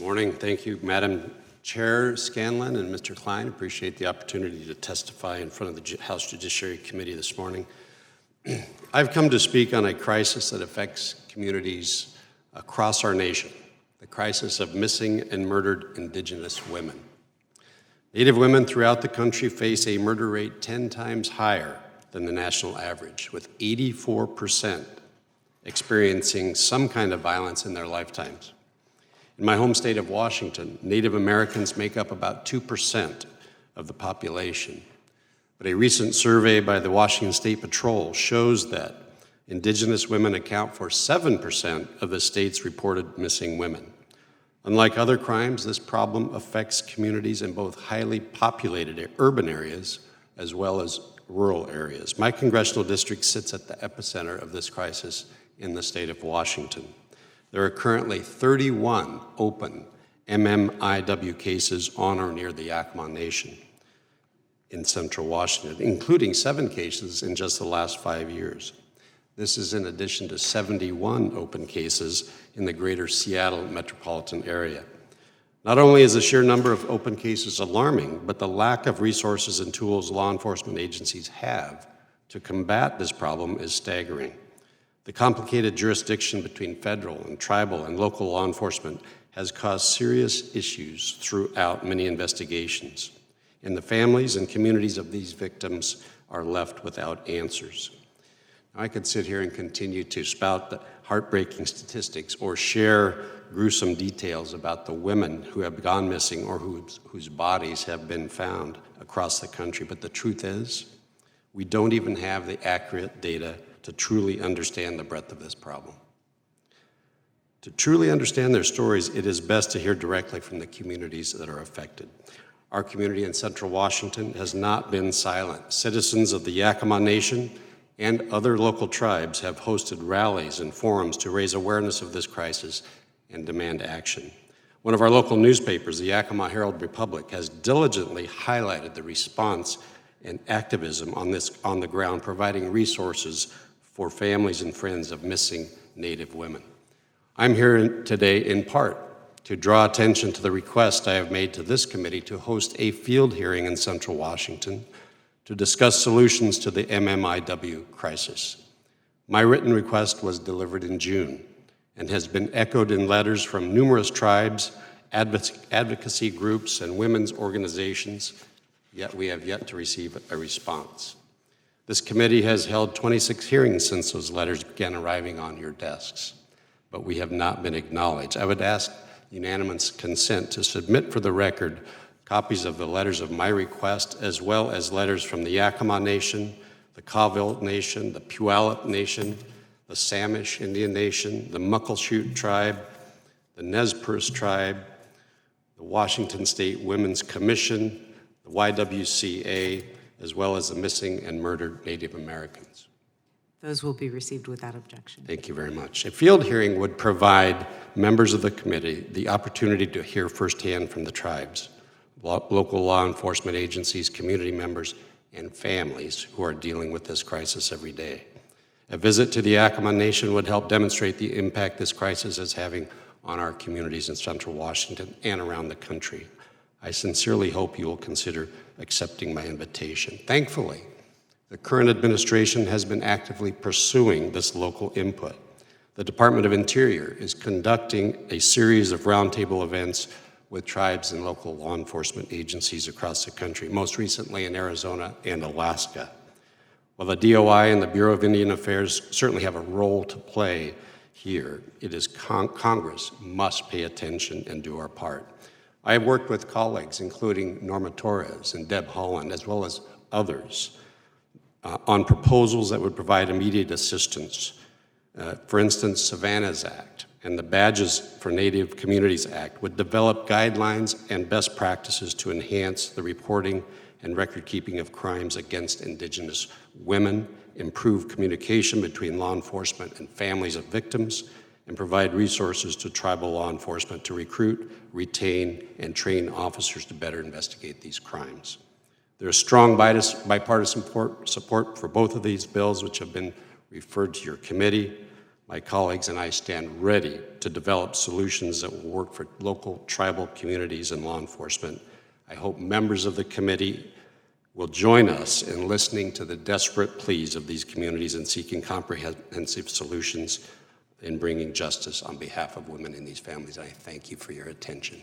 morning. Thank you, Madam Chair Scanlon and Mr. Klein. Appreciate the opportunity to testify in front of the House Judiciary Committee this morning. I've come to speak on a crisis that affects communities across our nation, the crisis of missing and murdered Indigenous women. Native women throughout the country face a murder rate 10 times higher than the national average, with 84% experiencing some kind of violence in their lifetimes. In my home state of Washington, Native Americans make up about 2% of the population. But a recent survey by the Washington State Patrol shows that Indigenous women account for 7% of the state's reported missing women. Unlike other crimes, this problem affects communities in both highly populated urban areas as well as rural areas. My congressional district sits at the epicenter of this crisis in the state of Washington. There are currently 31 open MMIW cases on or near the Yakama Nation in central Washington, including 7 cases in just the last 5 years. This is in addition to 71 open cases in the greater Seattle metropolitan area. Not only is the sheer number of open cases alarming, but the lack of resources and tools law enforcement agencies have to combat this problem is staggering. The complicated jurisdiction between federal and tribal and local law enforcement has caused serious issues throughout many investigations, and the families and communities of these victims are left without answers. Now, I could sit here and continue to spout the heartbreaking statistics or share gruesome details about the women who have gone missing or whose bodies have been found across the country, but the truth is, we don't even have the accurate data to truly understand the breadth of this problem. To truly understand their stories, it is best to hear directly from the communities that are affected. Our community in central Washington has not been silent. Citizens of the Yakama Nation and other local tribes have hosted rallies and forums to raise awareness of this crisis and demand action. One of our local newspapers, the Yakama Herald-Republic, has diligently highlighted the response and activism on the ground, providing resources for families and friends of missing Native women. I'm here today in part to draw attention to the request I have made to this committee to host a field hearing in central Washington to discuss solutions to the MMIW crisis. My written request was delivered in June and has been echoed in letters from numerous tribes, advocacy groups, and women's organizations, yet we have yet to receive a response. This committee has held 26 hearings since those letters began arriving on your desks, but we have not been acknowledged. I would ask unanimous consent to submit for the record copies of the letters of my request, as well as letters from the Yakama Nation, the Colville Nation, the Puyallup Nation, the Samish Indian Nation, the Muckleshoot Tribe, the Nez Perce Tribe, the Washington State Women's Commission, the YWCA, as well as the missing and murdered Native Americans. Those will be received without objection. Thank you very much. A field hearing would provide members of the committee the opportunity to hear firsthand from the tribes, local law enforcement agencies, community members, and families who are dealing with this crisis every day. A visit to the Yakama Nation would help demonstrate the impact this crisis is having on our communities in central Washington and around the country. I sincerely hope you will consider accepting my invitation. Thankfully, the current administration has been actively pursuing this local input. The Department of Interior is conducting a series of roundtable events with tribes and local law enforcement agencies across the country, most recently in Arizona and Alaska. While the DOI and the Bureau of Indian Affairs certainly have a role to play here, it is Congress must pay attention and do our part. I have worked with colleagues, including Norma Torres and Deb Holland, as well as others, on proposals that would provide immediate assistance. For instance, Savannah's Act and the Badges for Native Communities Act would develop guidelines and best practices to enhance the reporting and record-keeping of crimes against Indigenous women, improve communication between law enforcement and families of victims, and provide resources to tribal law enforcement to recruit, retain, and train officers to better investigate these crimes. There is strong bipartisan support for both of these bills, which have been referred to your committee. My colleagues and I stand ready to develop solutions that will work for local tribal communities and law enforcement. I hope members of the committee will join us in listening to the desperate pleas of these communities and seeking comprehensive solutions in bringing justice on behalf of women in these families. I thank you for your attention.